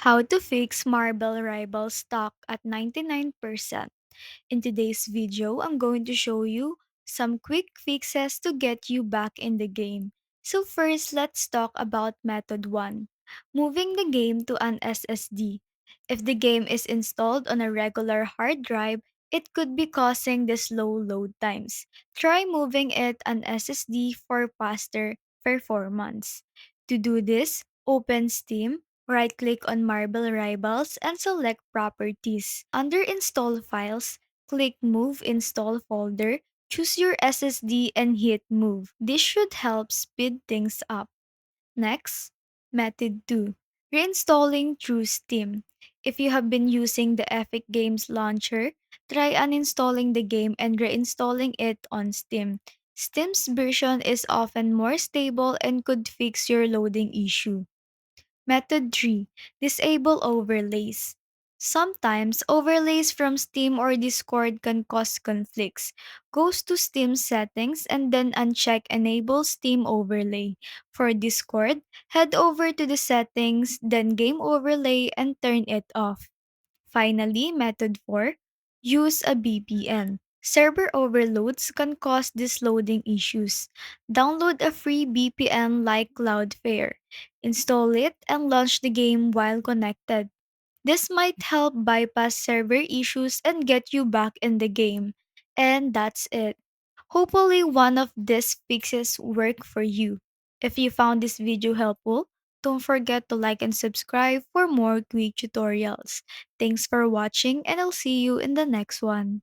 How to fix Marble Rival stuck at 99%. In today's video, I'm going to show you some quick fixes to get you back in the game. So first, let's talk about method 1. Moving the game to an SSD. If the game is installed on a regular hard drive, it could be causing the slow load times. Try moving it an SSD for faster performance. To do this, open Steam, right-click on Marble Rivals and select Properties. Under Install Files, click Move Install Folder, choose your SSD and hit Move. This should help speed things up. Next, Method 2. Reinstalling through Steam. If you have been using the Epic Games Launcher, try uninstalling the game and reinstalling it on Steam. Steam's version is often more stable and could fix your loading issue. Method 3. Disable overlays. Sometimes overlays from Steam or Discord can cause conflicts. Go to Steam settings and then uncheck Enable Steam Overlay. For Discord, head over to the settings, then Game Overlay and turn it off. Finally, method 4, use a VPN. Server overloads can cause these loading issues. Download a free VPN like Cloudflare. Install it and launch the game while connected. This might help bypass server issues and get you back in the game. And that's it. Hopefully, one of these fixes work for you. If you found this video helpful, don't forget to like and subscribe for more quick tutorials. Thanks for watching and I'll see you in the next one.